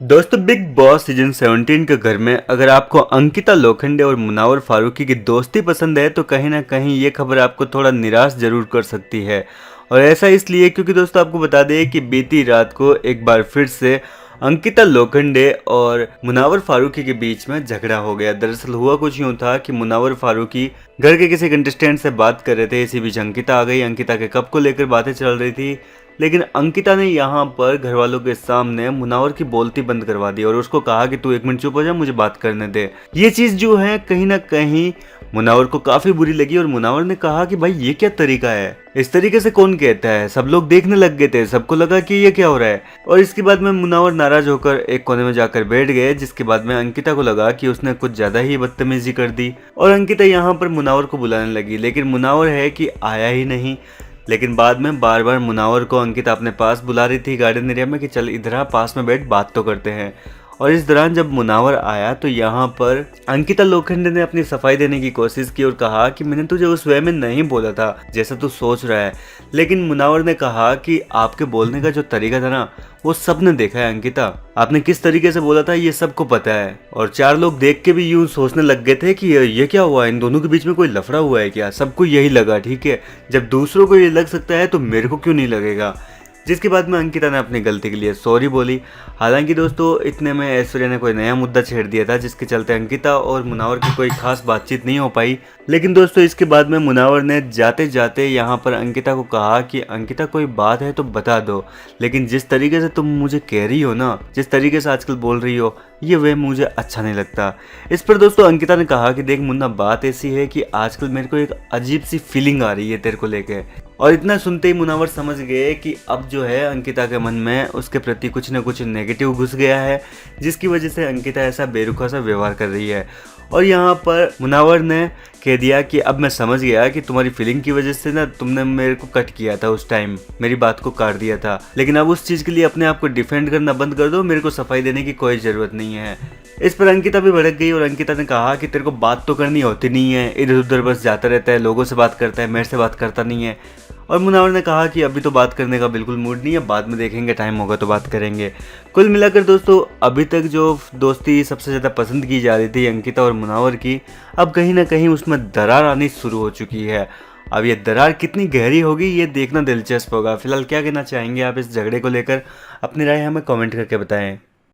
दोस्तों, big boss season 17 के घर में अगर आपको अंकिता लोखंडे और मुनावर फारूकी की दोस्ती पसंद है तो कहीं ना कहीं ये खबर आपको थोड़ा निराश जरूर कर सकती है। और ऐसा इसलिए क्योंकि दोस्तों आपको बता दें कि बीती रात को एक बार फिर से अंकिता लोखंडे और मुनावर फारूकी के बीच में झगड़ा हो गया। दरअसल हुआ कुछ यूं था कि मुनावर फारूकी घर के किसी कंटेस्टेंट से बात कर रहे थे, इसी बीच अंकिता आ गई। अंकिता के कप को लेकर बातें चल रही थी, लेकिन अंकिता ने यहाँ पर घर वालों के सामने मुनावर की बोलती बंद करवा दी और उसको कहा कि तू एक मिनट चुप हो जा, मुझे बात करने दे। ये चीज जो है कहीं ना कहीं मुनावर को काफी बुरी लगी और मुनावर ने कहा कि भाई ये क्या तरीका है, इस तरीके से कौन कहता है। सब लोग देखने लग गए थे, सबको लगा कि ये क्या हो रहा है। और इसके बाद में मुनावर नाराज होकर एक कोने में जाकर बैठ गए, जिसके बाद में अंकिता को लगा कि उसने कुछ ज्यादा ही बदतमीजी कर दी और अंकिता यहाँ पर मुनावर को बुलाने लगी, लेकिन मुनावर है कि आया ही नहीं। लेकिन बाद में बार बार मुनावर को अंकिता अपने पास बुला रही थी गार्डन एरिया में कि चल इधर आ, पास में बैठ, बात तो करते हैं। और इस दौरान जब मुनावर आया तो यहाँ पर अंकिता लोखंडे ने अपनी सफाई देने की कोशिश की और कहा कि मैंने तुझे उस वे में नहीं बोला था जैसा तू सोच रहा है। लेकिन मुनावर ने कहा कि आपके बोलने का जो तरीका था ना, वो सबने देखा है अंकिता, आपने किस तरीके से बोला था ये सबको पता है। और चार लोग देख के भी यूं सोचने लग गए थे कि ये क्या हुआ, इन दोनों के बीच में कोई लफड़ा हुआ है क्या। सबको यही लगा, ठीक है, जब दूसरों को ये लग सकता है तो मेरे को क्यों नहीं लगेगा। जिसके बाद में अंकिता ने अपनी गलती के लिए सॉरी बोली। हालांकि दोस्तों इतने में ऐश्वर्या ने कोई नया मुद्दा छेड़ दिया था, जिसके चलते अंकिता और मुनावर की कोई खास बातचीत नहीं हो पाई। लेकिन दोस्तों इसके बाद में मुनावर ने जाते जाते यहाँ पर अंकिता को कहा कि अंकिता कोई बात है तो बता दो, लेकिन जिस तरीके से तुम मुझे कह रही हो ना, जिस तरीके से आजकल बोल रही हो, ये वे मुझे अच्छा नहीं लगता। इस पर दोस्तों अंकिता ने कहा कि देख मुन्ना, बात ऐसी है कि आजकल मेरे को एक अजीब सी फीलिंग आ रही है तेरे को लेके। और इतना सुनते ही मुनावर समझ गए कि अब जो है अंकिता के मन में उसके प्रति कुछ न कुछ नेगेटिव घुस गया है, जिसकी वजह से अंकिता ऐसा बेरुखा सा व्यवहार कर रही है। और यहाँ पर मुनावर ने कह दिया कि अब मैं समझ गया कि तुम्हारी फीलिंग की वजह से ना तुमने मेरे को कट किया था, उस टाइम मेरी बात को काट दिया था, लेकिन अब उस चीज के लिए अपने आप को डिफेंड करना बंद कर दो, मेरे को सफाई देने की कोई जरूरत नहीं है। इस पर अंकिता भी भड़क गई और अंकिता ने कहा कि तेरे को बात तो करनी होती नहीं है, इधर उधर बस जाता रहता है, लोगों से बात करता है, मेरे से बात करता नहीं है। और मुनावर ने कहा कि अभी तो बात करने का बिल्कुल मूड नहीं है, बाद में देखेंगे, टाइम होगा तो बात करेंगे। कुल मिलाकर दोस्तों अभी तक जो दोस्ती सबसे ज़्यादा पसंद की जा रही थी अंकिता और मुनावर की, अब कहीं ना कहीं उसमें दरार आनी शुरू हो चुकी है। अब ये दरार कितनी गहरी होगी ये देखना दिलचस्प होगा। फिलहाल क्या कहना चाहेंगे आप इस झगड़े को लेकर, अपनी राय हमें कमेंट करके बताएं।